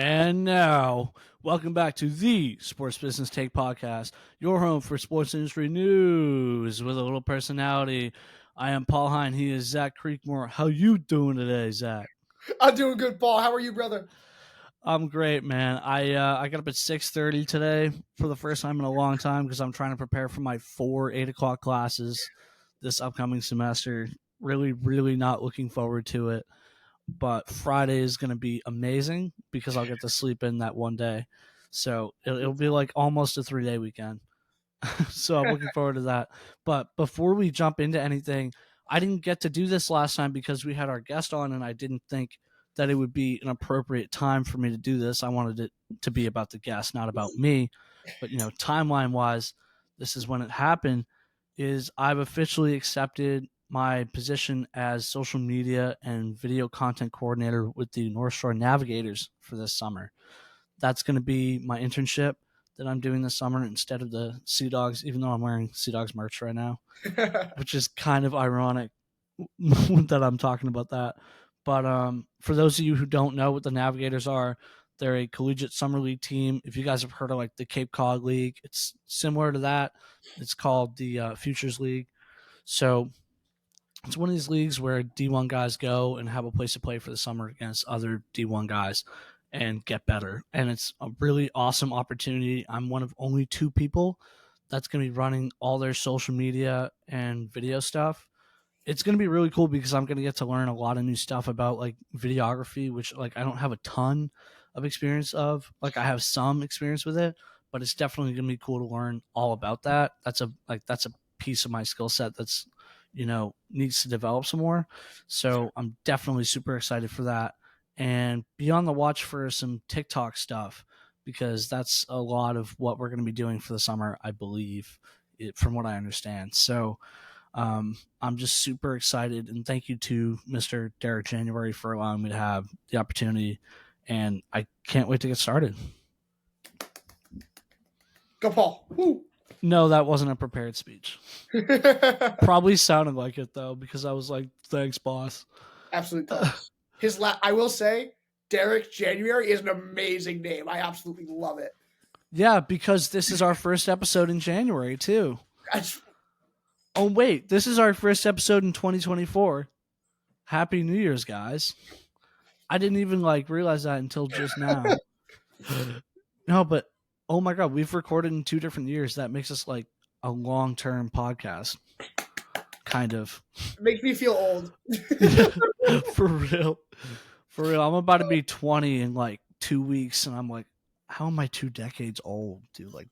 And now, welcome back to the Sports Business Take Podcast, your home for sports industry news with a little personality. I am Paul Hine. He is Zach Creekmore. How you doing today, Zach? I'm doing good, Paul. How are you, brother? I'm great, man. I got up at 6:30 today for the first time in a long time because I'm trying to prepare for my 8 o'clock classes this upcoming semester. Really not looking forward to it. But Friday is going to be amazing because I'll get to sleep in that one day. So it'll be like almost a 3-day weekend. So I'm looking forward to that. But before we jump into anything, I didn't get to do this last time because we had our guest on and I didn't think that it would be an appropriate time for me to do this. I wanted it to be about the guest, not about me. But, timeline wise, this is when it happened is I've officially accepted my position as social media and video content coordinator with the North Shore Navigators for this summer. That's going to be my internship that I'm doing this summer instead of the Sea Dogs, even though I'm wearing Sea Dogs merch right now, which is kind of ironic that I'm talking about that. But for those of you who don't know what the Navigators are, they're a collegiate summer league team. If you guys have heard of like the Cape Cod League, it's similar to that. It's called the Futures League. So it's one of these leagues where D1 guys go and have a place to play for the summer against other D1 guys and get better. And it's a really awesome opportunity. I'm one of only 2 people that's going to be running all their social media and video stuff. It's going to be really cool because I'm going to get to learn a lot of new stuff about like videography, which like I don't have a ton of experience of. Like I have some experience with it, but it's definitely going to be cool to learn all about that. That's a piece of my skill set that's needs to develop some more. So I'm definitely super excited for that and be on the watch for some TikTok stuff because that's a lot of what we're going to be doing for the summer, I believe, from what I understand. So I'm just super excited, and thank you to Mr. Derek January for allowing me to have the opportunity, and I can't wait to get started. Go, Paul. Woo. No, that wasn't a prepared speech. Probably sounded like it, though, because I was like, thanks, boss. Absolutely tops. I will say, Derek January is an amazing name. I absolutely love it. Yeah, because this is our first episode in January, too. Oh, wait, this is our first episode in 2024. Happy New Year's, guys. I didn't even realize that until just now. No, but oh my God, we've recorded in 2 different years. That makes us like a long-term podcast. Kind of. It makes me feel old. For real. I'm about to be 20 in like 2 weeks, and I'm like, how am I 2 decades old, dude? Like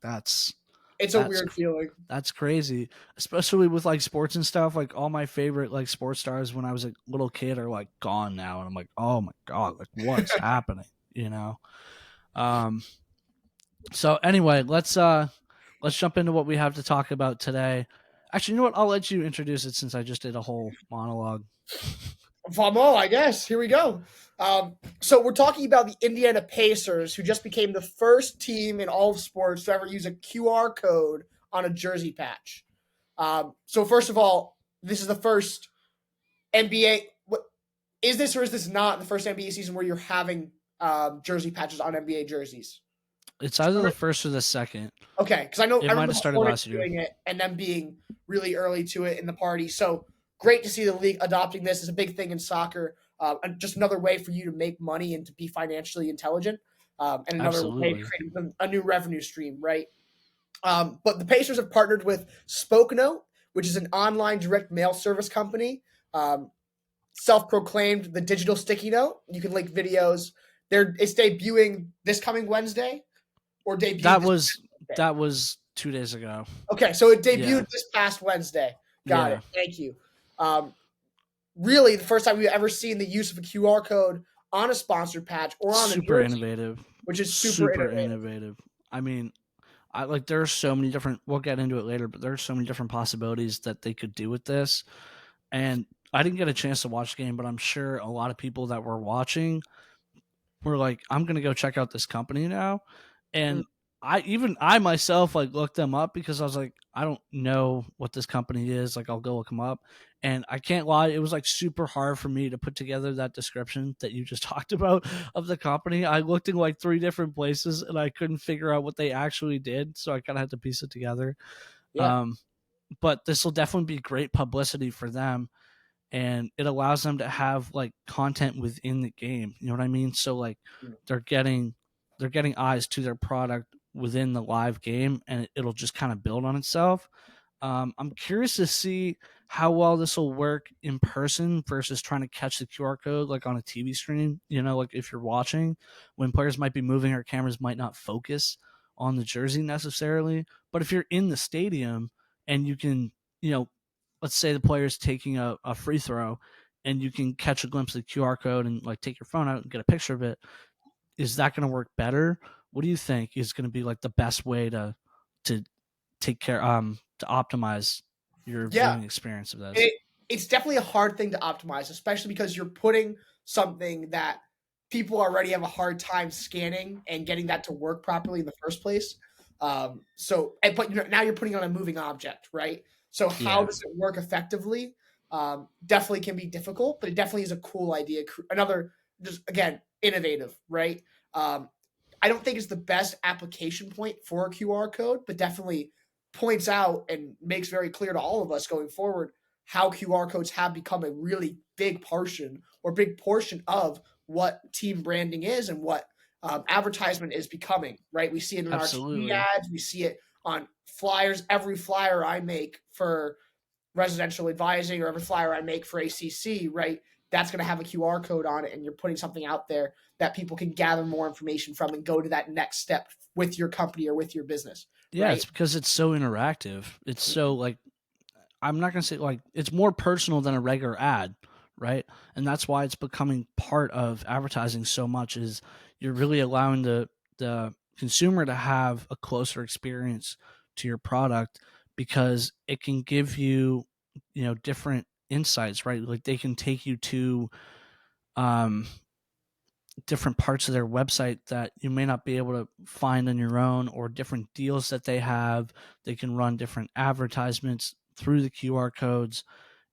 it's a weird feeling. That's crazy, especially with like sports and stuff. Like all my favorite like sports stars when I was a little kid are like gone now, and I'm like, oh my God, like what's happening? So anyway, let's jump into what we have to talk about today. Actually, you know what? I'll let you introduce it since I just did a whole monologue. Vamos, I guess. Here we go. So we're talking about the Indiana Pacers, who just became the first team in all of sports to ever use a QR code on a jersey patch. So first of all, this is the first NBA. Is this or is this not the first NBA season where you're having jersey patches on NBA jerseys? It's either the first or the second. Okay, because I know it might have started last year doing it and them being really early to it in the party. So great to see the league adopting this. It's a big thing in soccer. And just another way for you to make money and to be financially intelligent. And another Absolutely. way to create a new revenue stream, right? But the Pacers have partnered with SpokeNote, which is an online direct mail service company. Self-proclaimed the digital sticky note. You can link videos. It's debuting this coming Wednesday. Or debuted that was 2 days ago. Okay, so it debuted this past Wednesday. Got it. Thank you. Really, the first time we've ever seen the use of a QR code on a sponsored patch or on super innovative, which is super innovative. I mean, there are so many different. We'll get into it later, but there are so many different possibilities that they could do with this. And I didn't get a chance to watch the game, but I'm sure a lot of people that were watching were like, "I'm going to go check out this company now." And I myself like looked them up because I was like, I don't know what this company is. Like, I'll go look them up, and I can't lie, it was like super hard for me to put together that description that you just talked about of the company. I looked in like 3 different places and I couldn't figure out what they actually did, so I kind of had to piece it together. Yeah. Um, but this will definitely be great publicity for them, and it allows them to have like content within the game. You know what I mean? So like Mm. they're getting they're getting eyes to their product within the live game, and it'll just kind of build on itself. I'm curious to see how well this will work in person versus trying to catch the QR code like on a TV screen. You know, like if you're watching, when players might be moving or cameras might not focus on the jersey necessarily. But if you're in the stadium and you can, you know, let's say the player's taking a free throw and you can catch a glimpse of the QR code and like take your phone out and get a picture of it, is that going to work better? What do you think is going to be like the best way to take care to optimize your Yeah. viewing experience of this? It's definitely a hard thing to optimize, especially because you're putting something that people already have a hard time scanning and getting that to work properly in the first place. But now you're putting on a moving object, right? So how Yeah, does it work effectively? Definitely can be difficult, but it definitely is a cool idea. Another, just again, innovative, right? Um, I don't think it's the best application point for a QR code, but definitely points out and makes very clear to all of us going forward how QR codes have become a really big portion of what team branding is and what advertisement is becoming, right? We see it in our TV absolutely. ads, we see it on flyers. Every flyer I make for residential advising or every flyer I make for ACC, right? That's going to have a QR code on it, and you're putting something out there that people can gather more information from and go to that next step with your company or with your business, Yeah, right? it's because it's so interactive. It's so like I'm not gonna say like it's more personal than a regular ad, right? And that's why it's becoming part of advertising so much. Is you're really allowing the consumer to have a closer experience to your product because it can give you different insights, right? Like they can take you to um different parts of their website that you may not be able to find on your own, or different deals that they have. They can run different advertisements through the QR codes.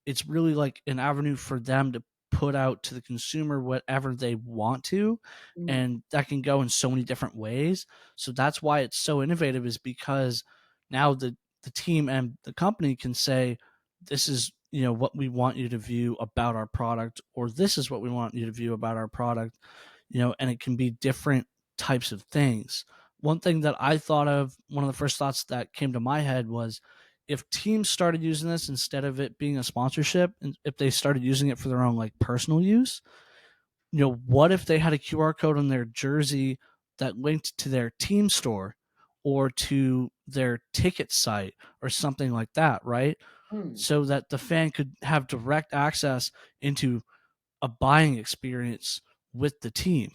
It's really like an avenue for them to put out to the consumer whatever they want to, Mm. and that can go in so many different ways. So that's why it's so innovative, is because now the team and the company can say, this is what we want you to view about our product, or this is what we want you to view about our product. And it can be different types of things. One thing that I thought of, one of the first thoughts that came to my head was, if teams started using this instead of it being a sponsorship, and if they started using it for their own like personal use, what if they had a QR code on their jersey that linked to their team store or to their ticket site or something like that, right? Hmm. So that the fan could have direct access into a buying experience with the team.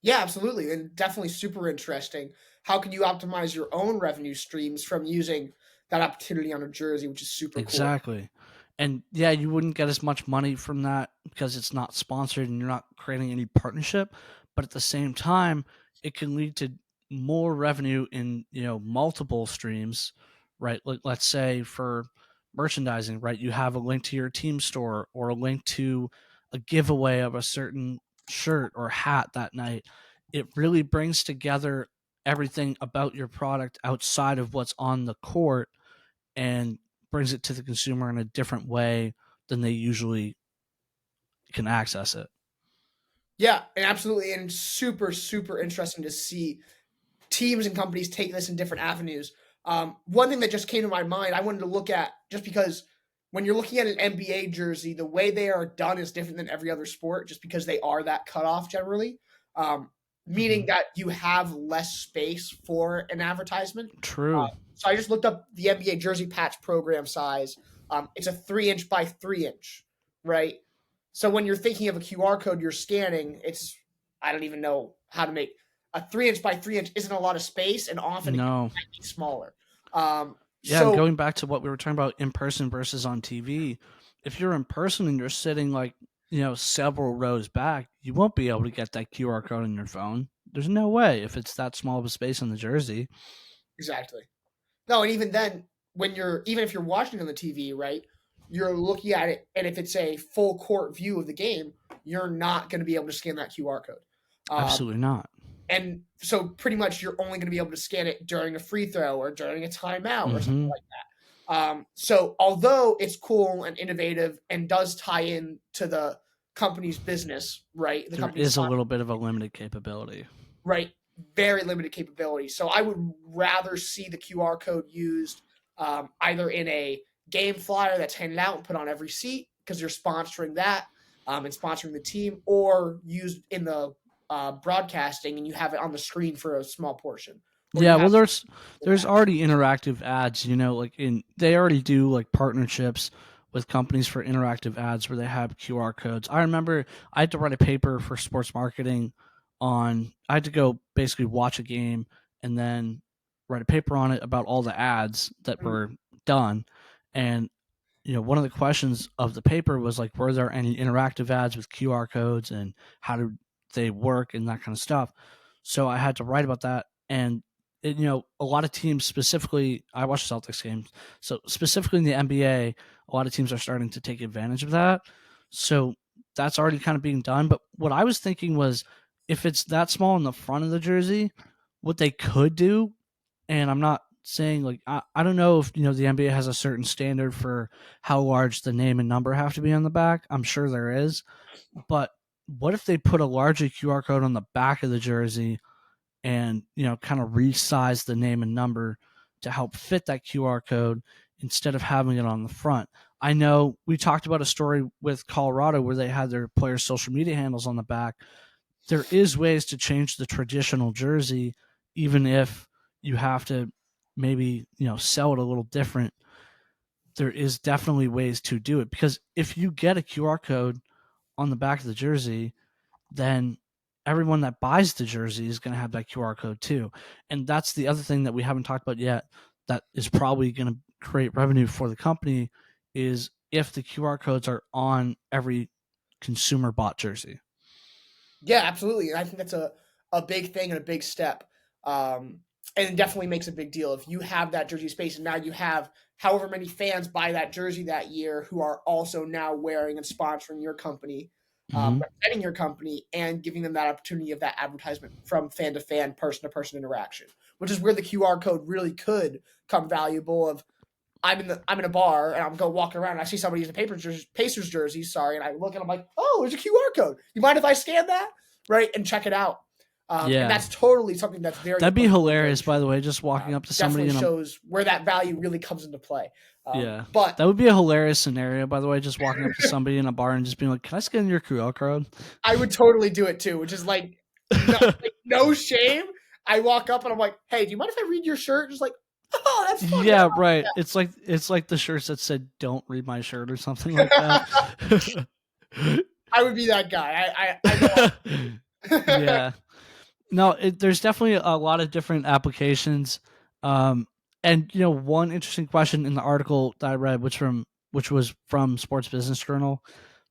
Yeah, absolutely. And definitely super interesting. How can you optimize your own revenue streams from using that opportunity on a jersey, which is super cool. Exactly. And yeah, you wouldn't get as much money from that because it's not sponsored and you're not creating any partnership. But at the same time, it can lead to more revenue in, multiple streams, right? Like let's say for merchandising, right? You have a link to your team store or a link to a giveaway of a certain shirt or hat that night. It really brings together everything about your product outside of what's on the court, and brings it to the consumer in a different way than they usually can access it. Yeah, and absolutely. And super, super interesting to see teams and companies take this in different avenues. One thing that just came to my mind, I wanted to look at, just because when you're looking at an NBA jersey, the way they are done is different than every other sport, just because they are that cutoff generally, meaning Mm-hmm. that you have less space for an advertisement. True. So I just looked up the NBA jersey patch program size. It's a 3 inch by 3 inch, right? So when you're thinking of a QR code you're scanning, I don't even know how to make a 3 inch by 3 inch isn't a lot of space, and often it No. might be smaller. Um, Yeah, and so going back to what we were talking about in person versus on TV, if you're in person and you're sitting like, several rows back, you won't be able to get that QR code on your phone. There's no way if it's that small of a space on the jersey. Exactly. No, and even then, even if you're watching on the TV, right, you're looking at it, and if it's a full court view of the game, you're not going to be able to scan that QR code. Absolutely not. And so, pretty much, you're only going to be able to scan it during a free throw or during a timeout or something like that. So, although it's cool and innovative and does tie in to the company's business, right? There is a little bit of a limited capability. Right. Very limited capability. So I would rather see the QR code used either in a game flyer that's handed out and put on every seat because you're sponsoring that and sponsoring the team, or used in the broadcasting and you have it on the screen for a small portion. Yeah, well, there's already interactive ads. They already do like partnerships with companies for interactive ads where they have QR codes. I remember I had to write a paper for sports marketing I had to go basically watch a game and then write a paper on it about all the ads that were done. And, one of the questions of the paper was like, were there any interactive ads with QR codes and how do they work and that kind of stuff? So I had to write about that. And, a lot of teams, specifically, I watch Celtics games. So specifically in the NBA, a lot of teams are starting to take advantage of that. So that's already kind of being done. But what I was thinking was, if it's that small in the front of the jersey, what they could do, and I'm not saying like I don't know if the NBA has a certain standard for how large the name and number have to be on the back. I'm sure there is, but what if they put a larger QR code on the back of the jersey and kind of resize the name and number to help fit that QR code instead of having it on the front? I know we talked about a story with Colorado where they had their players' social media handles on the back. There is ways to change the traditional jersey, even if you have to maybe, sell it a little different. There is definitely ways to do it, because if you get a QR code on the back of the jersey, then everyone that buys the jersey is going to have that QR code too. And that's the other thing that we haven't talked about yet that is probably going to create revenue for the company, is if the QR codes are on every consumer bought jersey. Yeah, absolutely. And I think that's a big thing and a big step. And it definitely makes a big deal. If you have that jersey space and now you have however many fans buy that jersey that year who are also now wearing and sponsoring your company, representing your company, and giving them that opportunity of that advertisement from fan to fan, person to person interaction, which is where the QR code really could come valuable. Of I'm in a bar and I'm going walking around and I see somebody in a Pacers jersey, and I look and I'm like, oh, there's a QR code. You mind if I scan that? Right, and check it out. And that's totally something that's that'd be hilarious, by the way, just walking up to somebody. Definitely shows where that value really comes into play. But that would be a hilarious scenario, by the way, just walking up to somebody in a bar and just being like, can I scan your QR code? I would totally do it too, which is like no shame. I walk up and I'm like, hey, do you mind if I read your shirt? Just like, oh, that's fun. Yeah, right. Yeah. It's like the shirts that said "Don't read my shirt" or something like that. I would be that guy. I yeah. No, there's definitely a lot of different applications. And one interesting question in the article that I read, which was from Sports Business Journal,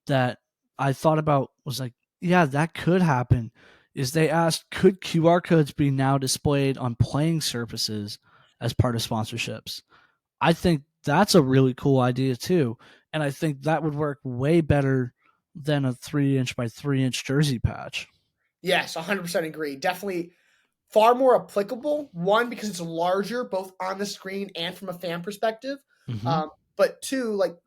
that I thought about was like, yeah, that could happen. Is they asked, could QR codes be now displayed on playing surfaces as part of sponsorships? I think that's a really cool idea too. And I think that would work way better than a 3-inch by 3-inch jersey patch. Yes, 100% agree. Definitely far more applicable. One, because it's larger, both on the screen and from a fan perspective. Mm-hmm. But two, like,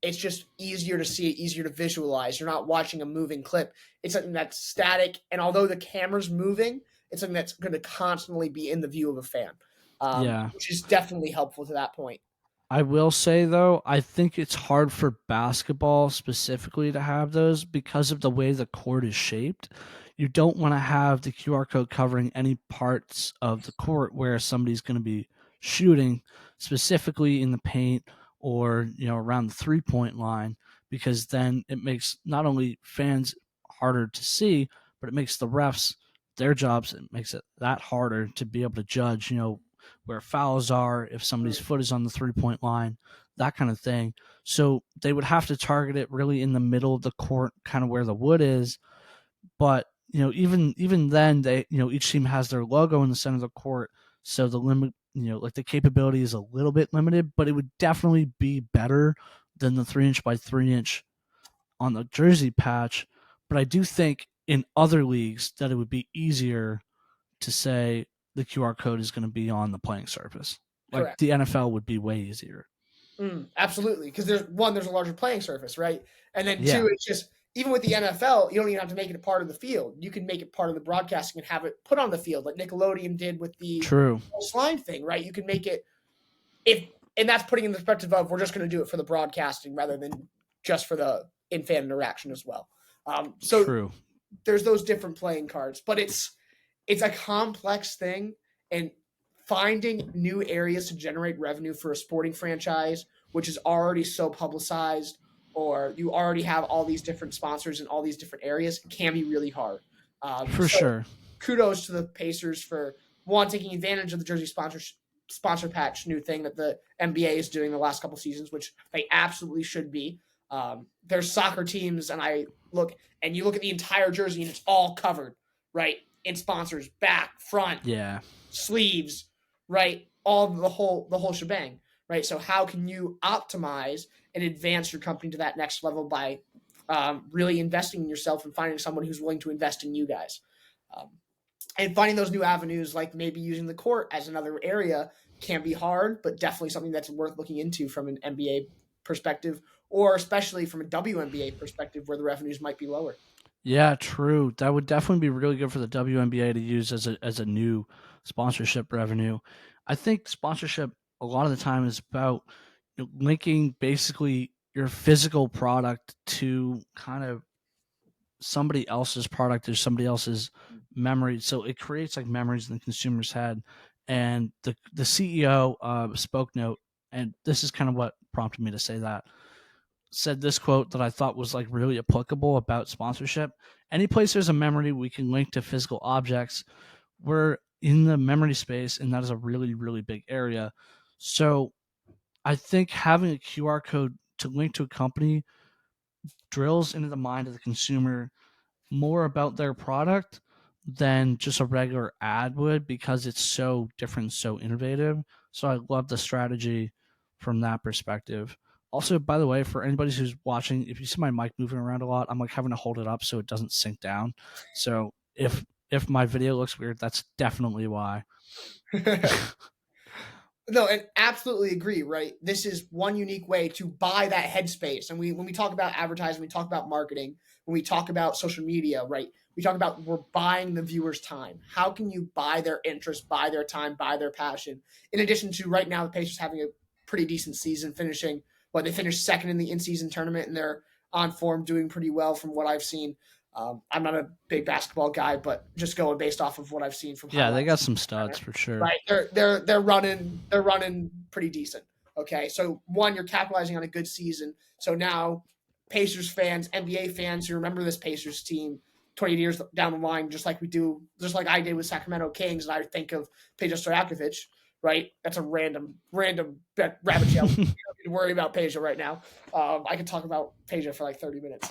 it's just easier to see it, easier to visualize. You're not watching a moving clip. It's something that's static. And although the camera's moving, it's something that's going to constantly be in the view of a fan. Which is definitely helpful to that point. I will say, though, I think it's hard for basketball specifically to have those because of the way the court is shaped. You don't want to have the QR code covering any parts of the court where somebody's going to be shooting, specifically in the paint or around the 3-point line, because then it makes not only fans harder to see, but it makes the refs their jobs. It makes it that harder to be able to judge, where fouls are, if somebody's foot is on the 3-point line, that kind of thing. So they would have to target it really in the middle of the court, kind of where the wood is. But even then they each team has their logo in the center of the court, so the limit like the capability is a little bit limited, but it would definitely be better than the 3-inch by 3-inch on the jersey patch. But I do think in other leagues that it would be easier to say the QR code is going to be on the playing surface. Like Correct. the NFL would be way easier. Absolutely, because there's a larger playing surface, right? And then Yeah. two, it's just even with the NFL, you don't even have to make it a part of the field. You can make it part of the broadcasting and have it put on the field, like Nickelodeon did with the True. slime thing, right? You can make it and that's putting in the perspective of we're just going to do it for the broadcasting rather than just for the in-fan interaction as well. So True. there's those different playing cards, but it's a complex thing, and finding new areas to generate revenue for a sporting franchise, which is already so publicized, or you already have all these different sponsors in all these different areas, can be really hard. For sure. Kudos to the Pacers for one taking advantage of the jersey sponsor patch new thing that the NBA is doing the last couple seasons, which they absolutely should be. There's soccer teams, and you look at the entire jersey, and it's all covered, right? In sponsors, back, front, Yeah, sleeves, right? All the whole shebang, right? So how can you optimize and advance your company to that next level by really investing in yourself and finding someone who's willing to invest in you guys? And finding those new avenues, like maybe using the court as another area, can be hard, but definitely something that's worth looking into from an NBA perspective, or especially from a WNBA perspective where the revenues might be lower. Yeah, true. That would definitely be really good for the WNBA to use as a new sponsorship revenue. I think sponsorship a lot of the time is about linking basically your physical product to kind of somebody else's product or somebody else's memory. So it creates like memories in the consumer's head. And the CEO spoke note, and this is kind of what prompted me to say that, said this quote that I thought was like really applicable about sponsorship. Any place there's a memory we can link to physical objects, we're in the memory space, and that is a really, really big area. So I think having a QR code to link to a company drills into the mind of the consumer more about their product than just a regular ad would, because it's so different, so innovative. So I love the strategy from that perspective. Also, by the way, for anybody who's watching, if you see my mic moving around a lot, I'm like having to hold it up so it doesn't sink down. So if my video looks weird, that's definitely why. No, and absolutely agree, right? This is one unique way to buy that headspace. And when we talk about advertising, we talk about marketing, when we talk about social media, right? We talk about we're buying the viewer's time. How can you buy their interest, buy their time, buy their passion? In addition to right now, the Pacers having a pretty decent season, finishing they finished second in the in-season tournament, and they're on form, doing pretty well from what I've seen. I'm not a big basketball guy, but just going based off of what I've seen from Yeah, they got some studs for sure. right? They're running pretty decent. Okay, so one, you're capitalizing on a good season. So now, Pacers fans, NBA fans who remember this Pacers team 20 years down the line, just like I did with Sacramento Kings, and I think of Peja Stojakovic, right? That's a random rabbit trail. You don't need to worry about Peja right now. I could talk about Peja for like 30 minutes.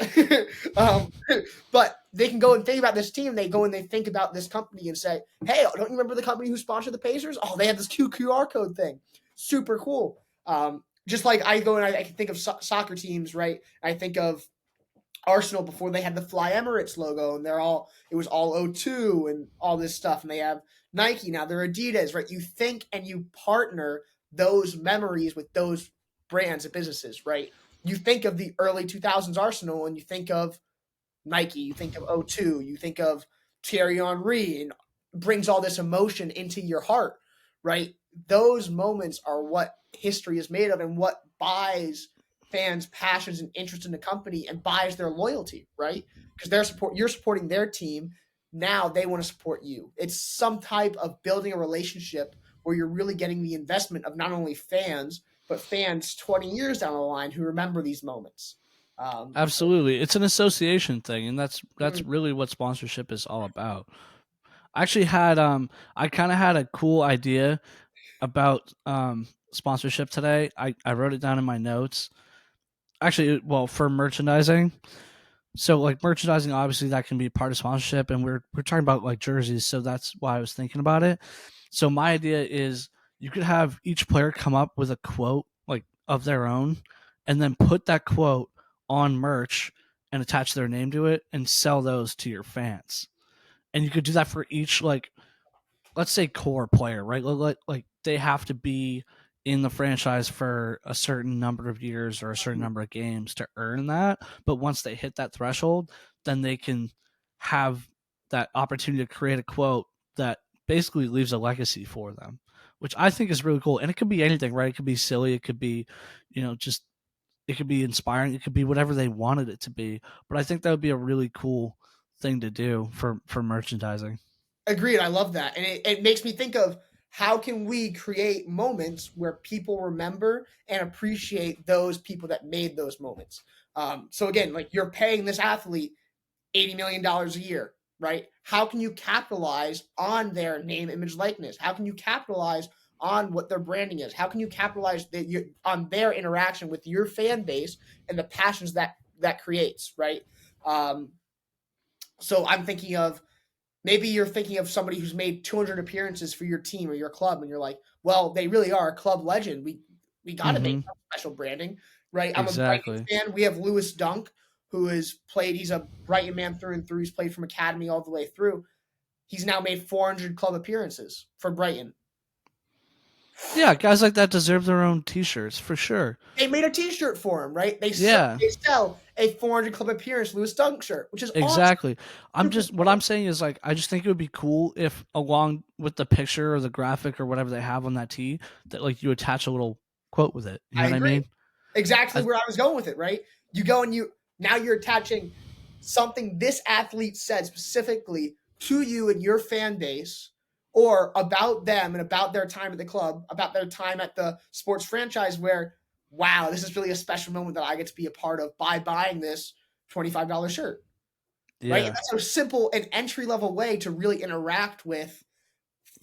But they can go and think about this team. They go and they think about this company and say, hey, don't you remember the company who sponsored the Pacers? Oh, they had this QR code thing. Super cool. Just like I go and I can think of soccer teams, right? I think of Arsenal before they had the Fly Emirates logo, and it was all O2 and all this stuff, and they have Nike now, they're Adidas, right? You think and you partner those memories with those brands and businesses, right? You think of the early 2000s Arsenal, and you think of Nike, you think of O2, you think of Thierry Henry, and brings all this emotion into your heart, right? Those moments are what history is made of, and what buys fans' passions and interest in the company and buys their loyalty, right? Because you're supporting their team. Now they want to support you. It's some type of building a relationship where you're really getting the investment of not only fans, but fans 20 years down the line who remember these moments. Absolutely, it's an association thing, and that's really what sponsorship is all about. I actually had I kind of had a cool idea about sponsorship today. I wrote it down in my notes. Actually, well, for merchandising, So like merchandising, obviously that can be part of sponsorship, and we're talking about like jerseys, so that's why I was thinking about it. So my idea is you could have each player come up with a quote like of their own, and then put that quote on merch and attach their name to it and sell those to your fans. And you could do that for each like let's say core player, right? Like they have to be in the franchise for a certain number of years or a certain number of games to earn that. But once they hit that threshold, then they can have that opportunity to create a quote that basically leaves a legacy for them, which I think is really cool. And it could be anything, right? It could be silly, it could be, just it could be inspiring, it could be whatever they wanted it to be. But I think that would be a really cool thing to do for merchandising. Agreed. I love that. And it makes me think of how can we create moments where people remember and appreciate those people that made those moments. So again, like you're paying this athlete $80 million a year, right? How can you capitalize on their name, image, likeness? How can you capitalize on what their branding is? How can you capitalize on their interaction with your fan base and the passions that creates, right? Um, so I'm thinking of maybe you're thinking of somebody who's made 200 appearances for your team or your club, and you're like, well, they really are a club legend. We got to make Mm-hmm. special branding, right? I'm a Brighton Exactly. fan. We have Lewis Dunk, who has played. He's a Brighton man through and through. He's played from academy all the way through. He's now made 400 club appearances for Brighton. Yeah, guys like that deserve their own T-shirts for sure. They made a T-shirt for him, right? Yeah, They sell a 400 club appearance Lewis Dunk shirt, which is awesome. exactly. I'm Super just what cool. I'm saying is like I just think it would be cool if along with the picture or the graphic or whatever they have on that tee that like you attach a little quote with it. You know I what I agree. mean? Exactly I, where I was going with it, right? You go and now you're attaching something this athlete said specifically to you and your fan base or about them and about their time at the club, about their time at the sports franchise where wow, this is really a special moment that I get to be a part of by buying this $25 shirt. Right? And yeah. that's a simple and entry level way to really interact with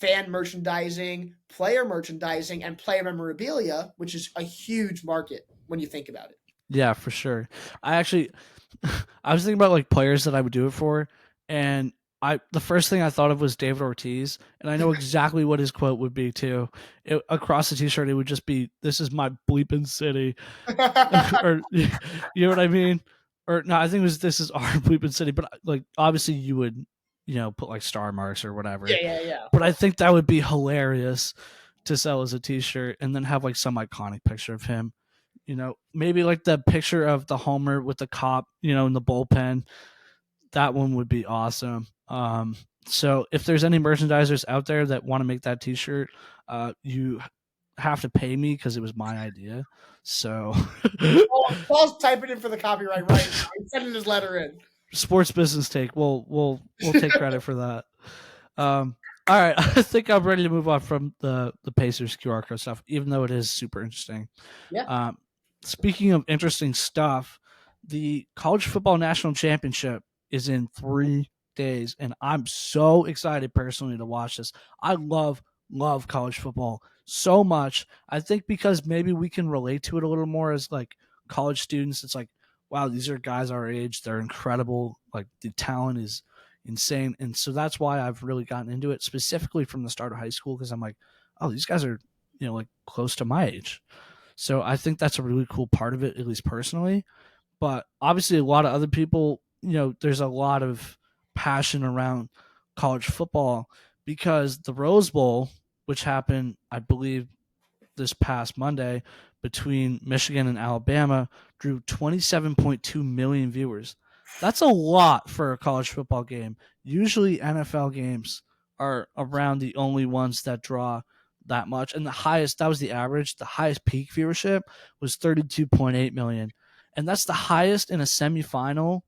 fan merchandising, player merchandising, and player memorabilia, which is a huge market when you think about it. Yeah, for sure. I actually I was thinking about like players that I would do it for, and the first thing I thought of was David Ortiz, and I know exactly what his quote would be too. Across the T-shirt, it would just be "This is my bleeping city," or you know what I mean? Or no, I think it was "This is our bleeping city," but like obviously you would put like star marks or Yeah, whatever. yeah, yeah. But I think that would be hilarious to sell as a T-shirt, and then have like some iconic picture of him. Maybe like the picture of the homer with the cop, in the bullpen. That one would be awesome. So if there's any merchandisers out there that want to make that T-shirt, you have to pay me because it was my idea. So Paul's typing in for the copyright right now. He's sending his letter in. sports business take. We'll take credit for that. All right, I think I'm ready to move on from the Pacers QR code stuff, even though it is super interesting. Yeah. Um, Speaking of interesting stuff, the college football national championship is in 3 days, and I'm so excited personally to watch this. I love college football so much. I think because maybe we can relate to it a little more as like college students. It's like, wow, these are guys our age. They're incredible. Like the talent is insane, and so that's why I've really gotten into it specifically from the start of high school because I'm like, oh, these guys are like close to my age. So I think that's a really cool part of it, at least personally. But obviously, a lot of other people, there's a lot of passion around college football because the Rose Bowl, which happened, I believe, this past Monday between Michigan and Alabama, drew 27.2 million viewers. That's a lot for a college football game. Usually, NFL games are around the only ones that draw that much. And the highest, that was the average, the highest peak viewership was 32.8 million. And that's the highest in a semifinal.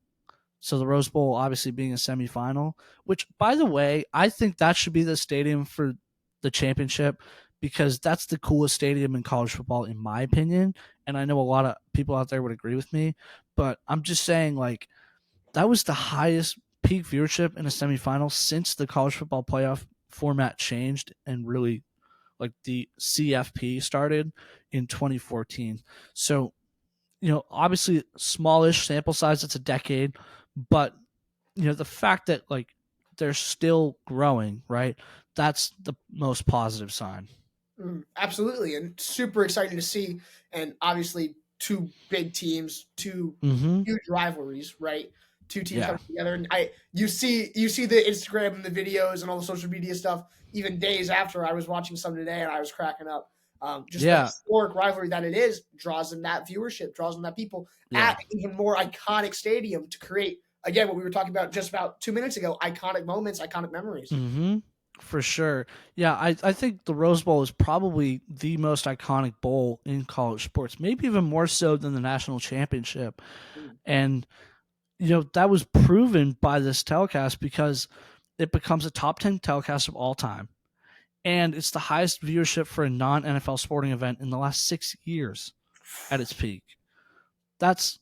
So the Rose Bowl obviously being a semifinal, which by the way, I think that should be the stadium for the championship because that's the coolest stadium in college football, in my opinion. And I know a lot of people out there would agree with me, but I'm just saying, like, that was the highest peak viewership in a semifinal since the college football playoff format changed and really like the CFP started in 2014. So obviously smallish sample size. It's a decade, but the fact that like they're still growing, right? That's the most positive sign. Absolutely, and super exciting to see. And obviously, two big teams, two Mm-hmm. huge rivalries, right? Two teams Yeah. coming together, and you see the Instagram and the videos and all the social media stuff. Even days after, I was watching some today, and I was cracking up. Just the Yeah. historic rivalry that it is draws in that viewership, draws in that people Yeah. at an even more iconic stadium to create again what we were talking about just about 2 minutes ago: iconic moments, iconic memories. Mm-hmm. For sure. Yeah, I think the Rose Bowl is probably the most iconic bowl in college sports, maybe even more so than the national championship. Mm, And that was proven by this telecast because it becomes a top 10 telecast of all time. And it's the highest viewership for a non NFL sporting event in the last 6 years at its peak. That's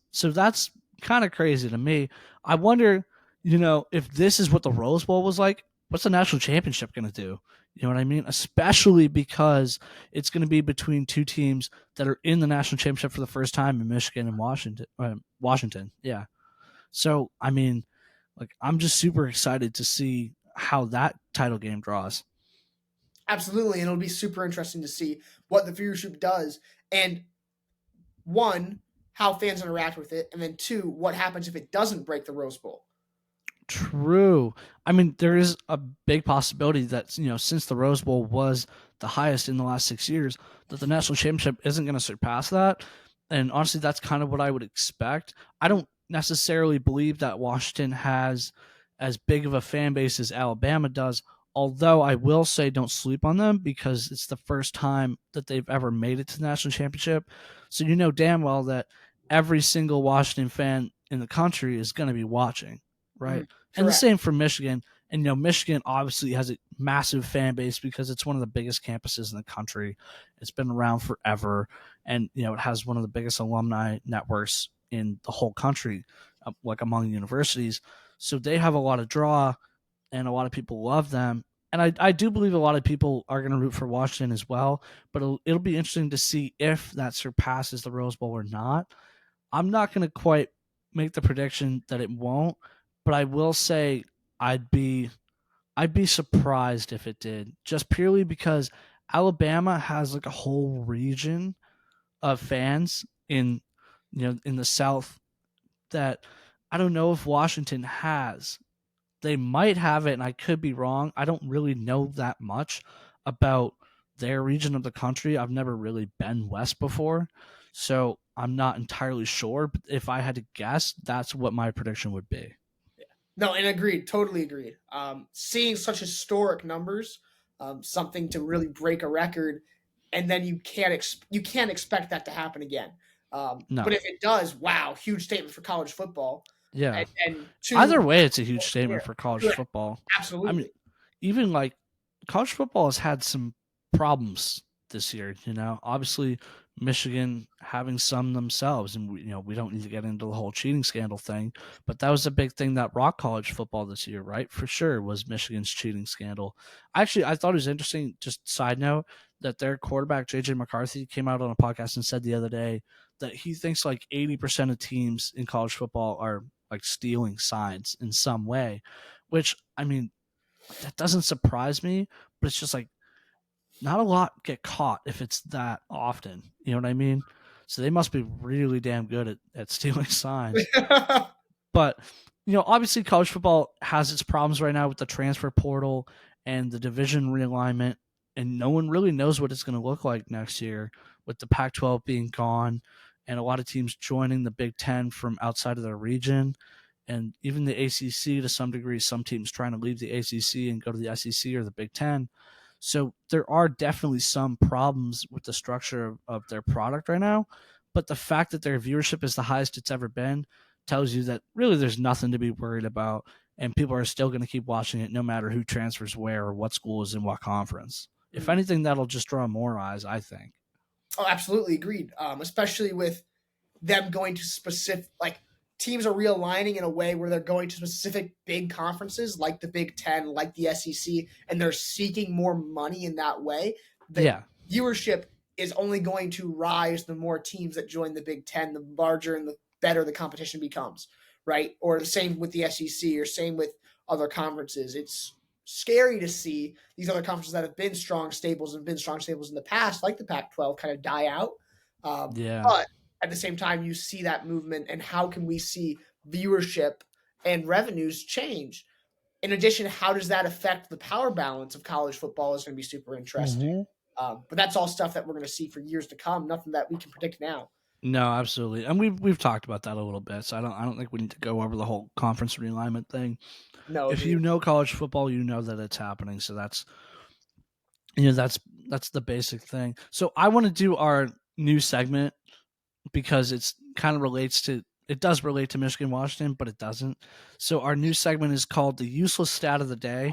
kind of crazy to me. I wonder, if this is what the Rose Bowl was like, what's the national championship going to do? You know what I mean? Especially because it's going to be between two teams that are in the national championship for the first time in Michigan and Washington. Washington, yeah. So I mean, like I'm just super excited to see how that title game draws. Absolutely, and it'll be super interesting to see what the viewership does, and one, how fans interact with it, and then two, what happens if it doesn't break the Rose Bowl. True. I mean, there is a big possibility that since the Rose Bowl was the highest in the last 6 years, that the national championship isn't going to surpass that. And honestly, that's kind of what I would expect. I don't necessarily believe that Washington has as big of a fan base as Alabama does. Although I will say, don't sleep on them because it's the first time that they've ever made it to the national championship. So you know damn well that every single Washington fan in the country is going to be watching, right? And the Correct. same for Michigan. And Michigan obviously has a massive fan base because it's one of the biggest campuses in the country. It's been around forever, and it has one of the biggest alumni networks in the whole country, like among universities. So they have a lot of draw, and a lot of people love them. And I do believe a lot of people are going to root for Washington as well. But it'll be interesting to see if that surpasses the Rose Bowl or not. I'm not going to quite make the prediction that it won't, but I will say I'd be surprised if it did, just purely because Alabama has like a whole region of fans in the South that I don't know if Washington has. They might have it, and I could be wrong. I don't really know that much about their region of the country. I've never really been west before, so I'm not entirely sure. But if I had to guess, that's what my prediction would be. No, and agreed, totally agreed. Seeing such historic numbers, something to really break a record, and then you can't expect that to happen again. But No. if it does, wow, huge statement for college football. Yeah. And two, Either way, it's a huge yeah, statement for college football. I mean, absolutely. even like college football has had some problems this year. Obviously Michigan having some themselves, and we don't need to get into the whole cheating scandal thing, but that was a big thing that rocked college football this year, right? For sure, was Michigan's cheating scandal. Actually, I thought it was interesting. Just side note that their quarterback JJ McCarthy came out on a podcast and said the other day that he thinks like 80% of teams in college football are like stealing signs in some way, which I mean that doesn't surprise me, but it's just like not a lot get caught if it's that often. You know what I mean? So they must be really damn good at stealing signs. But obviously college football has its problems right now with the transfer portal and the division realignment, and no one really knows what it's going to look like next year with the Pac-12 being gone and a lot of teams joining the Big Ten from outside of their region, and even the ACC to some degree. Some teams trying to leave the ACC and go to the SEC or the Big Ten. So there are definitely some problems with the structure of their product right now. But the fact that their viewership is the highest it's ever been tells you that really there's nothing to be worried about, and people are still going to keep watching it no matter who transfers where or what school is in what conference. If anything, that'll just draw more eyes, I think. Oh, absolutely agreed. Especially with them going to specific, like teams are realigning in a way where they're going to specific big conferences like the Big Ten, like the SEC, and they're seeking more money in that way. The Yeah. viewership is only going to rise the more teams that join the Big Ten, the larger and the better the competition becomes, right? Or the same with the SEC or same with other conferences. It's scary to see these other conferences that have been strong stables and been strong stables in the past, like the Pac-12, kind of die out. Yeah. But at the same time, you see that movement, and how can we see viewership and revenues change? In addition, how does that affect the power balance of college football is going to be super interesting. But that's all stuff that we're going to see for years to come. Nothing that we can predict now. No, absolutely, and we've talked about that a little bit. So I don't think we need to go over the whole conference realignment thing. No, If you know college football, you know that it's happening. So that's that's the basic thing. So I want to do our new segment because it's kind of relates to it does relate to Michigan Washington, but it doesn't. So our new segment is called the useless stat of the day,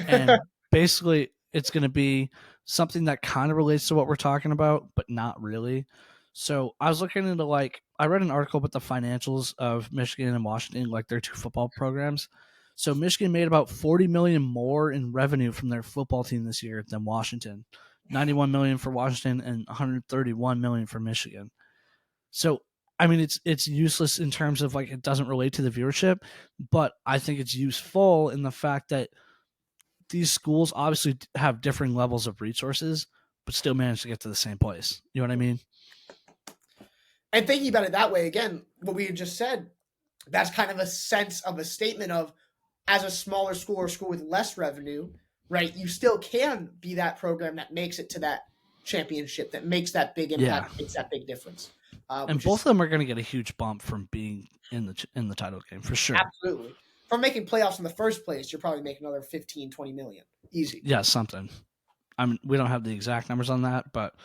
and basically it's going to be something that kind of relates to what we're talking about, but not really. So I was looking into I read an article about the financials of Michigan and Washington, like their two football programs. So Michigan made about 40 million more in revenue from their football team this year than Washington. 91 million for Washington and 131 million for Michigan. So I mean it's useless in terms of it doesn't relate to the viewership, but I think it's useful in the fact that these schools obviously have differing levels of resources, but still manage to get to the same place. You know what I mean? And thinking about it that way, again, what we had just said, that's kind of a sense of a statement of, as a smaller school or school with less revenue, right, you still can be that program that makes it to that championship, that makes that big impact, makes that big difference. And both of them are going to get a huge bump from being in the title game, for sure. Absolutely. From making playoffs in the first place, you're probably making another 15, 20 million. Easy. Yeah, something. I mean, we don't have the exact numbers on that, but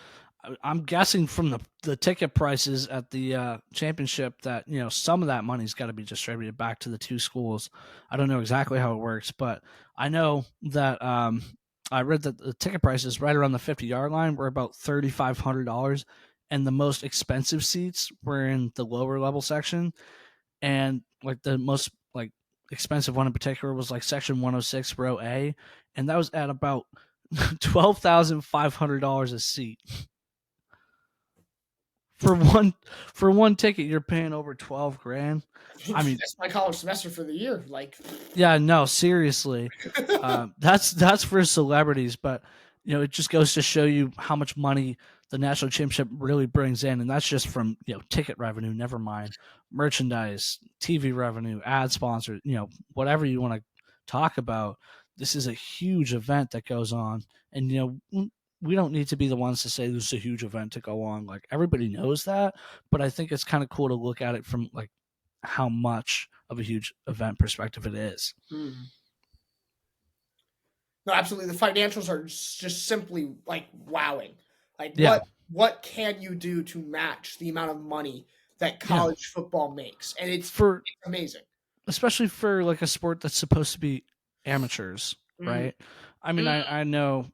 I'm guessing from the ticket prices at the championship that some of that money's got to be distributed back to the two schools. I don't know exactly how it works, but I know that I read that the ticket prices right around the 50-yard line were about $3,500, and the most expensive seats were in the lower level section, and the most expensive one in particular was section 106 row A, and that was at about $12,500 a seat. For one ticket, you're paying over $12,000. I mean, that's my college semester for the year. Yeah, no, seriously, that's for celebrities, but it just goes to show you how much money the national championship really brings in, and that's just from ticket revenue. Never mind merchandise, TV revenue, ad sponsors, whatever you want to talk about. This is a huge event that goes on, and we don't need to be the ones to say this is a huge event to go on. Everybody knows that, but I think it's kind of cool to look at it from how much of a huge event perspective it is. No, absolutely. The financials are just simply wowing. What can you do to match the amount of money that college football makes? And it's amazing, especially for a sport that's supposed to be amateurs, right? I mean, I know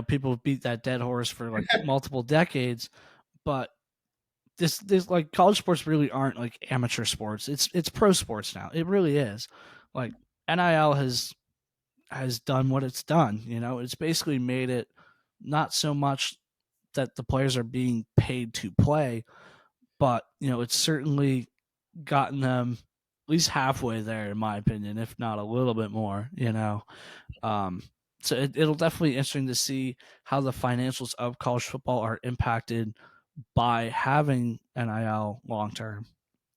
people have beat that dead horse for multiple decades, but this college sports really aren't amateur sports. It's pro sports now. It really is. NIL has done what it's done. It's basically made it not so much that the players are being paid to play, but it's certainly gotten them at least halfway there, in my opinion, if not a little bit more. So it'll definitely be interesting to see how the financials of college football are impacted by having NIL long term.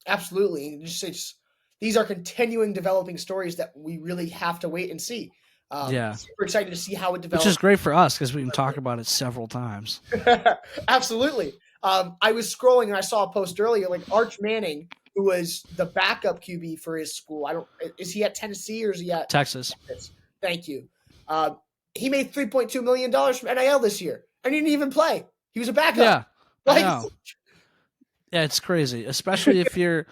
Absolutely. These are continuing developing stories that we really have to wait and see. Super excited to see how it develops. Which is great for us because we can talk about it several times. Absolutely. I was scrolling and I saw a post earlier, Arch Manning, who was the backup QB for his school. Is he at Tennessee or is he at Texas? Thank you. He made $3.2 million from NIL this year. And he didn't even play. He was a backup. Yeah, I know. Yeah, it's crazy, especially if you're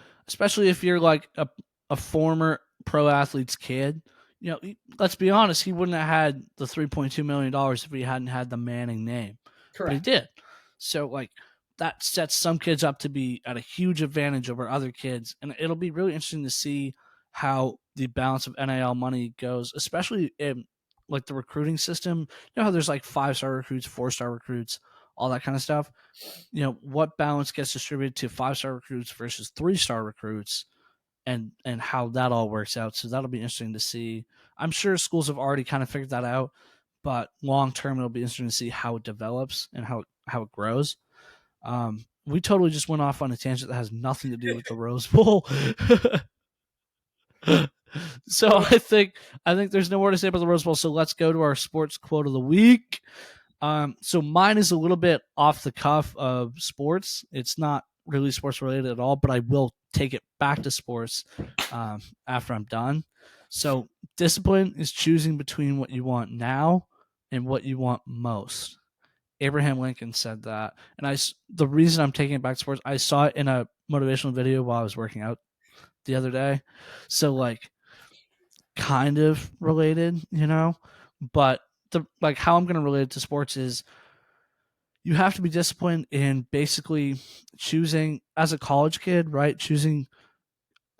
a former pro athlete's kid. Let's be honest, he wouldn't have had the $3.2 million if he hadn't had the Manning name. Correct. But he did. So that sets some kids up to be at a huge advantage over other kids, and it'll be really interesting to see how the balance of NIL money goes, especially in the recruiting system. How there's 5-star recruits, 4-star recruits, all that kind of stuff. What balance gets distributed to 5-star recruits versus 3-star recruits, and how that all works out. So that'll be interesting to see. I'm sure schools have already kind of figured that out, but long term it'll be interesting to see how it develops and how it grows. We totally just went off on a tangent that has nothing to do with the Rose Bowl. So I think there's no more to say about the Rose Bowl. So let's go to our sports quote of the week. So mine is a little bit off the cuff of sports. It's not really sports related at all, but I will take it back to sports after I'm done. So discipline is choosing between what you want now and what you want most. Abraham Lincoln said that. And the reason I'm taking it back to sports, I saw it in a motivational video while I was working out the other day. So like kind of related, but how I'm going to relate it to sports is you have to be disciplined in basically choosing as a college kid, right? Choosing,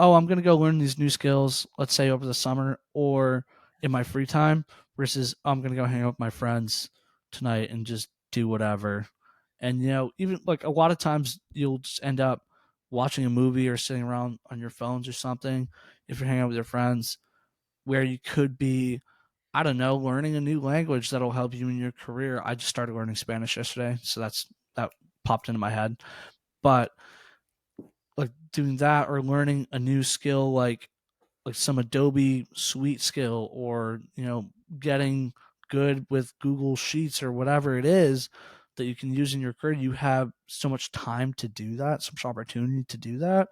I'm going to go learn these new skills, let's say over the summer or in my free time, versus I'm going to go hang out with my friends tonight and just do whatever. And, even like a lot of times you'll just end up watching a movie or sitting around on your phones or something if you're hanging out with your friends, where you could be, I don't know, learning a new language that'll help you in your career. I just started learning Spanish yesterday, so that popped into my head. But like doing that or learning a new skill like some Adobe Suite skill, or getting good with Google Sheets or whatever it is that you can use in your career, you have so much time to do that, so much opportunity to do that,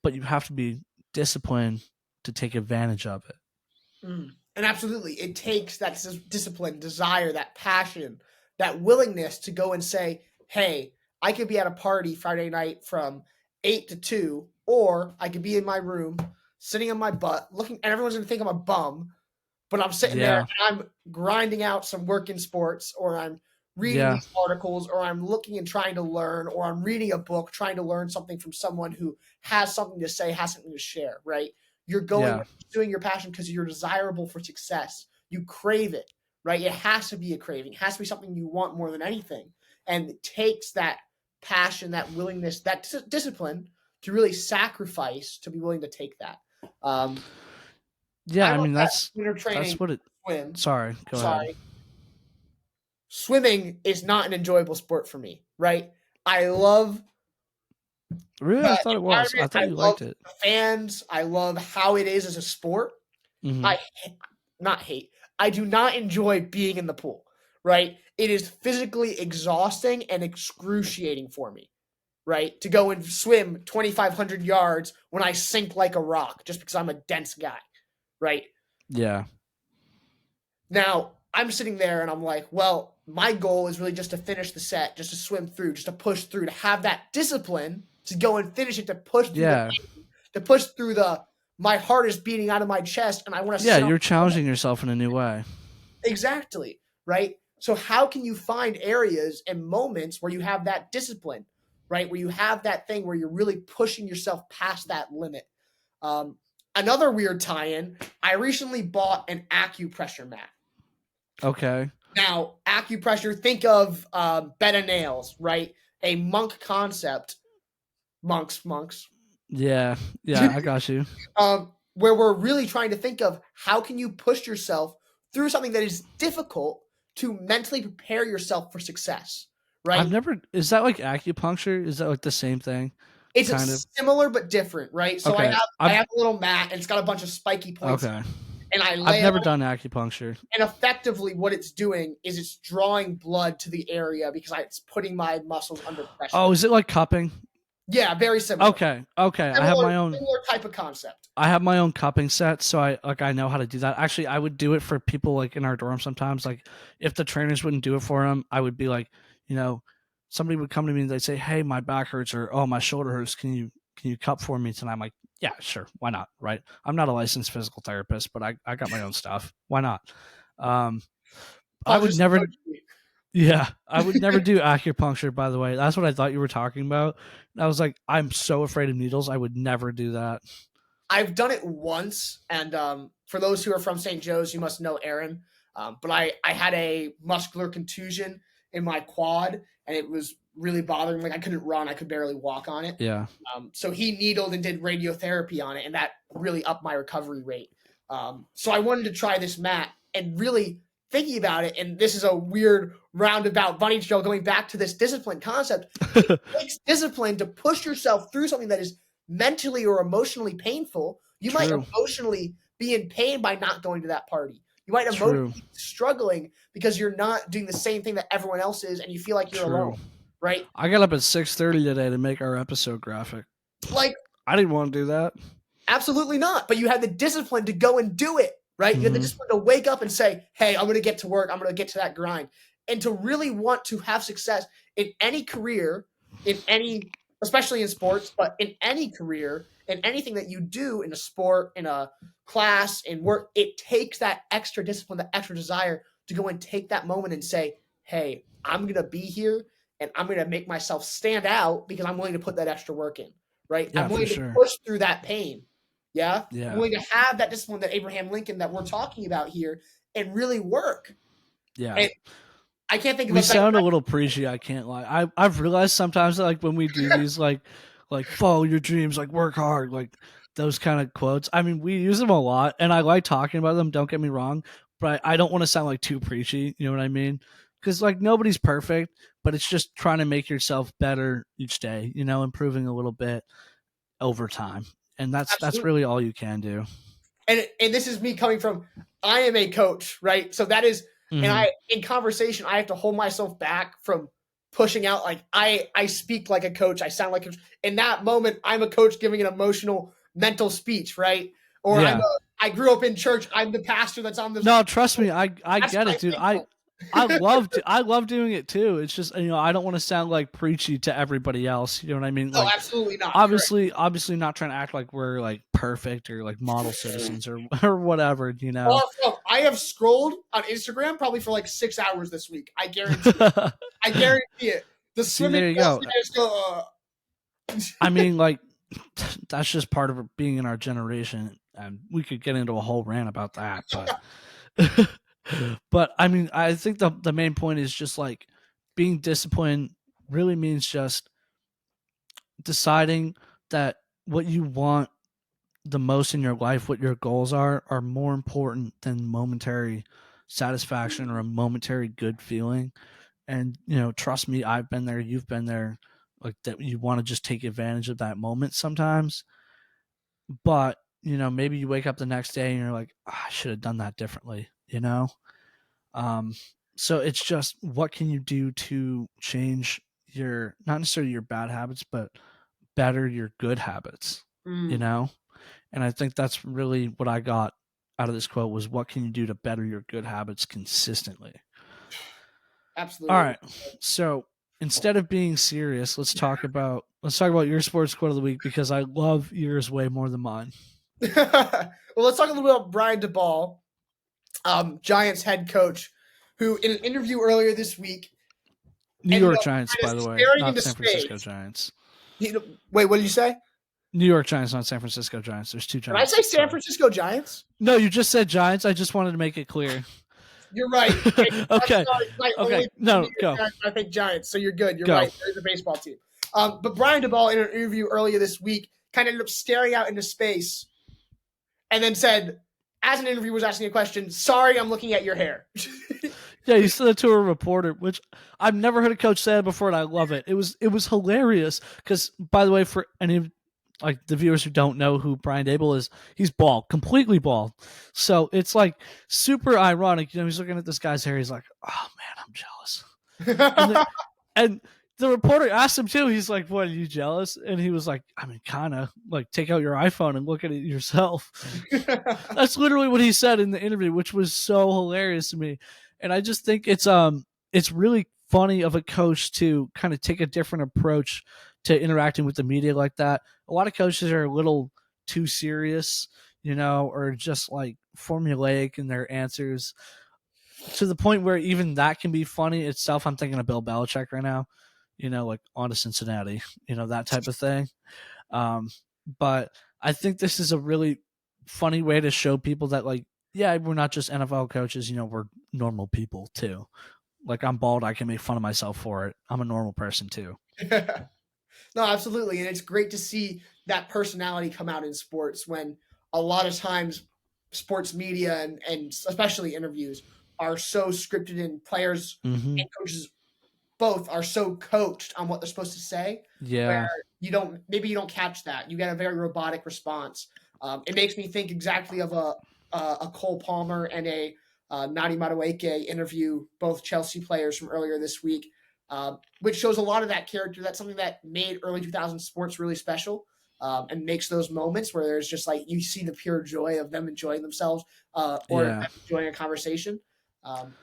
but you have to be disciplined to take advantage of it. And absolutely, it takes that discipline, desire, that passion, that willingness to go and say, hey, I could be at a party Friday night from 8 to 2, or I could be in my room sitting on my butt looking, and everyone's going to think I'm a bum, but I'm sitting there and I'm grinding out some work in sports, or I'm reading these articles, or I'm looking and trying to learn, or I'm reading a book, trying to learn something from someone who has something to say, has something to share, right? You're going doing your passion because you're desirable for success. You crave it, right? It has to be a craving. It has to be something you want more than anything. And it takes that passion, that willingness, that discipline to really sacrifice to be willing to take that. Yeah, I mean that's what it. Swim. Sorry, go ahead. Swimming is not an enjoyable sport for me, right? I love. Really, I thought it was. I thought you liked it. The fans, I love how it is as a sport. Mm-hmm. I do not enjoy being in the pool, right? It is physically exhausting and excruciating for me, right? To go and swim 2,500 yards when I sink like a rock just because I'm a dense guy, right? Yeah. Now, I'm sitting there and I'm like, well, my goal is really just to finish the set, just to swim through, just to push through, to have that discipline to go and finish it, to push through my heart is beating out of my chest and I want to. Yeah, you're challenging yourself in a new way. Exactly, right? So how can you find areas and moments where you have that discipline, right? Where you have that thing where you're really pushing yourself past that limit. Another weird tie-in, I recently bought an acupressure mat. Okay. Now, acupressure, think of bed of nails, right? A monk concept. Monks. Yeah, I got you. Where we're really trying to think of how can you push yourself through something that is difficult to mentally prepare yourself for success, right? Is that like acupuncture? Is that like the same thing? It's kind of similar but different, right? So okay. I have a little mat and it's got a bunch of spiky points. Okay. And I've never done acupuncture. And effectively what it's doing is it's drawing blood to the area because it's putting my muscles under pressure. Oh, is it like cupping? Yeah, very similar. Okay. I have my own similar type of concept. I have my own cupping set, so I know how to do that. Actually, I would do it for people like in our dorm sometimes. Like if the trainers wouldn't do it for them, I would be like, somebody would come to me and they'd say, "Hey, my back hurts," or "Oh, my shoulder hurts. Can you cup for me tonight?" I'm like, "Yeah, sure. Why not?" Right? I'm not a licensed physical therapist, but I got my own stuff. Why not? I would never. Yeah, I would never do acupuncture, by the way. That's what I thought you were talking about. I was like, I'm so afraid of needles. I would never do that. I've done it once, and for those who are from St. Joe's, you must know Aaron. But I had a muscular contusion in my quad, and it was really bothering me. Like I couldn't run, I could barely walk on it. Yeah. So he needled and did radiotherapy on it, and that really upped my recovery rate. So I wanted to try this mat, and really thinking about it, and this is a weird roundabout bunny trail going back to this discipline concept. It takes discipline to push yourself through something that is mentally or emotionally painful. You might True. emotionally be in pain by not going to that party. You might emotionally be struggling because you're not doing the same thing that everyone else is, and you feel like you're alone, right? I got up at 6:30 today to make our episode graphic. Like, I didn't want to do that. Absolutely not. But you had the discipline to go and do it, right? You had the discipline to wake up and say, hey, I'm going to get to work. I'm going to get to that grind. And to really want to have success in any career, especially in sports, but in any career, in anything that you do in a sport, in a class, in work, it takes that extra discipline, that extra desire to go and take that moment and say, hey, I'm going to be here and I'm going to make myself stand out because I'm willing to put that extra work in, right? Yeah, I'm willing to push through that pain. Yeah. I'm willing to have that discipline that Abraham Lincoln that we're talking about here and really work. Yeah. And I can't think of we sound a little preachy, I can't lie. I've realized sometimes that like when we do these like follow your dreams, like work hard, like those kind of quotes. I mean, we use them a lot and I like talking about them, don't get me wrong, but I don't want to sound like too preachy, you know what I mean? Because like nobody's perfect, but it's just trying to make yourself better each day, you know, improving a little bit over time. And that's really all you can do. And this is me coming from, I am a coach, right? So that is, and in conversation, I have to hold myself back from pushing out. Like I speak like a coach. I sound like a coach. In that moment, I'm a coach giving an emotional, mental speech, right? Or I grew up in church. I'm the pastor that's on the. No, trust me, I get it, dude. I love doing it too. It's just, you know, I don't want to sound like preachy to everybody else. You know what I mean? Like, absolutely not. Obviously not trying to act like we're like perfect or like model citizens or whatever, you know. Well, I have scrolled on Instagram probably for like 6 hours this week. I guarantee it. I guarantee it. The swimming. There you go. I mean, like, that's just part of being in our generation, and we could get into a whole rant about that, but. But I mean, I think the main point is just like being disciplined really means just deciding that what you want the most in your life, what your goals are more important than momentary satisfaction or a momentary good feeling. And, you know, trust me, I've been there, you've been there, like that you want to just take advantage of that moment sometimes. But, you know, maybe you wake up the next day and you're like, I should have done that differently, you know? So it's just, what can you do to change your, not necessarily your bad habits, but better your good habits, you know? And I think that's really what I got out of this quote was, what can you do to better your good habits consistently? Absolutely. All right. So instead of being serious, let's talk about your sports quote of the week, because I love yours way more than mine. Well, let's talk a little bit about Brian Daboll, Giants head coach, who in an interview earlier this week, New York Giants, by the way, not San Francisco Giants. Wait, what did you say? New York Giants, not San Francisco Giants. There's two Giants. Did I say San Francisco Giants? No, you just said Giants. I just wanted to make it clear. You're right. Okay. Okay. No, go. I think Giants. So you're good. You're right. There's a baseball team. But Brian Daboll, in an interview earlier this week, kind of ended up staring out into space and then said, as an interviewer was asking a question, sorry, I'm looking at your hair. Yeah, he said it to a reporter, which I've never heard a coach say it before, and I love it. It was hilarious because, by the way, for any of like the viewers who don't know who Brian Daboll is, he's bald, completely bald. So it's like super ironic. You know, he's looking at this guy's hair. He's like, oh man, I'm jealous. and the reporter asked him too. He's like, what, are you jealous? And he was like, I mean, kind of, like, take out your iPhone and look at it yourself. That's literally what he said in the interview, which was so hilarious to me. And I just think it's really funny of a coach to kind of take a different approach to interacting with the media like that. A lot of coaches are a little too serious, you know, or just like formulaic in their answers to the point where even that can be funny itself. I'm thinking of Bill Belichick right now, you know, like on to Cincinnati, you know, that type of thing. But I think this is a really funny way to show people that, like, yeah, we're not just NFL coaches, you know, we're normal people too. like I'm bald, I can make fun of myself for it. I'm a normal person too. No, absolutely. And it's great to see that personality come out in sports when a lot of times sports media and especially interviews are so scripted and players Hmm. and coaches both are so coached on what they're supposed to say where Yeah. you don't catch that. You get a very robotic response. It makes me think exactly of a Cole Palmer and a Nadi Madueke interview, both Chelsea players from earlier this week, which shows a lot of that character. That's something that made early 2000s sports really special. And makes those moments where there's just like you see the pure joy of them enjoying themselves or Yeah. enjoying a conversation.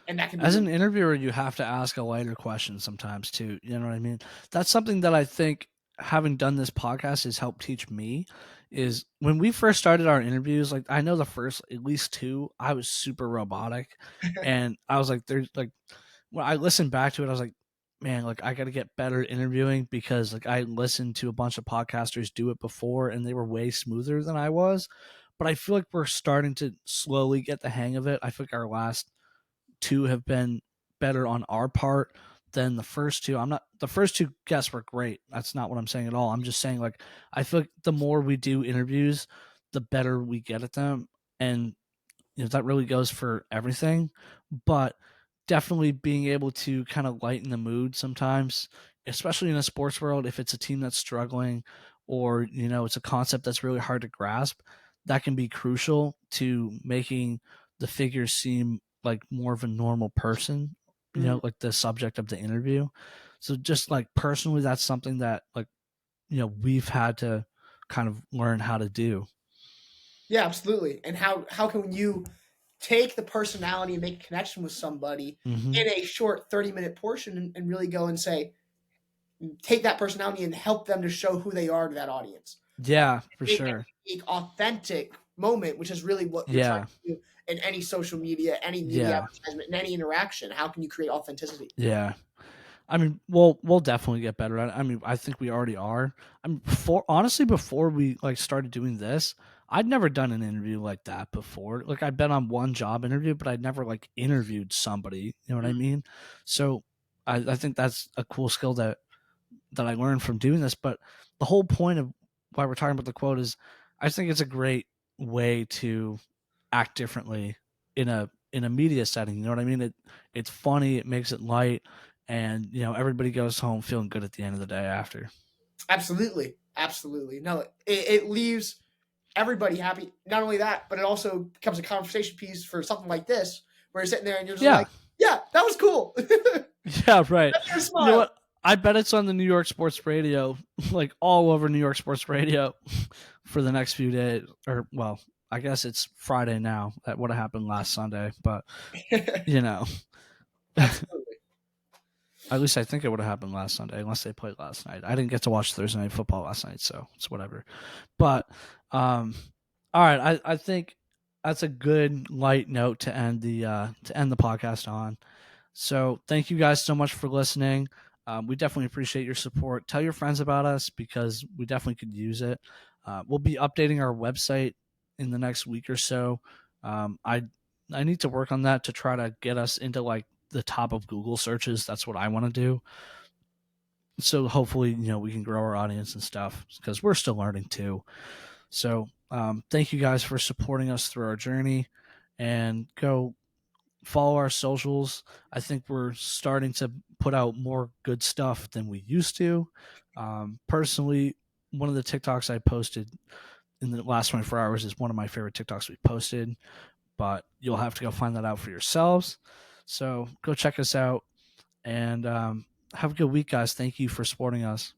And that can be As really an interviewer, you have to ask a lighter question sometimes too. You know what I mean? That's something that I think having done this podcast has helped teach me is when we first started our interviews, like I know the first at least two, I was super robotic. And I was like, there's like when I listened back to it, I was like, man, like I gotta get better at interviewing because like I listened to a bunch of podcasters do it before and they were way smoother than I was. But I feel like we're starting to slowly get the hang of it. I feel like our last two have been better on our part than the first two. I'm not the first two guests were great. That's not what I'm saying at all. I'm just saying like I feel like the more we do interviews, the better we get at them. And that really goes for everything. But definitely being able to kind of lighten the mood sometimes, especially in a sports world, if it's a team that's struggling or, it's a concept that's really hard to grasp, that can be crucial to making the figure seem like more of a normal person, Mm. like the subject of the interview. So just like personally, that's something that like, we've had to kind of learn how to do. Yeah, absolutely. And how can you take the personality and make a connection with somebody Hmm. in a short 30-minute portion and really go and say take that personality and help them to show who they are to that audience. Yeah, for Create that sure. unique, authentic moment, which is really what you're trying Yeah. to do in any social media, any media Yeah. advertisement, in any interaction. How can you create authenticity? Yeah. I mean, we'll definitely get better at it. I mean, I think we already are. I mean, before we like started doing this, I'd never done an interview like that before. Like I'd been on one job interview, but I'd never like interviewed somebody. You know what I Mm. mean? So I think that's a cool skill that I learned from doing this. But the whole point of why we're talking about the quote is, I think it's a great way to act differently in a media setting. You know what I mean? It's funny, it makes it light, and everybody goes home feeling good at the end of the day after. Absolutely. Absolutely. No, it leaves everybody happy. Not only that, but it also becomes a conversation piece for something like this, where you're sitting there and you're just Yeah, like, yeah, that was cool. yeah, right. That's your You know smile. what? I bet it's on the New York sports radio, like all over New York sports radio, for the next few days. Or well, I guess it's Friday now. That would have happened last Sunday, but you know, Absolutely. at least I think it would have happened last Sunday, unless they played last night. I didn't get to watch Thursday night football last night, so it's whatever. But all right, I think that's a good light note to end the podcast on. So thank you guys so much for listening. We definitely appreciate your support. Tell your friends about us because we definitely could use it. We'll be updating our website in the next week or so. I need to work on that to try to get us into like the top of Google searches. That's what I want to do. So hopefully, we can grow our audience and stuff because we're still learning too. So thank you guys for supporting us through our journey, and go follow our socials. I think we're starting to put out more good stuff than we used to. Personally, one of the TikToks I posted in the last 24 hours is one of my favorite TikToks we posted, but you'll have to go find that out for yourselves. So go check us out, and have a good week, guys. Thank you for supporting us.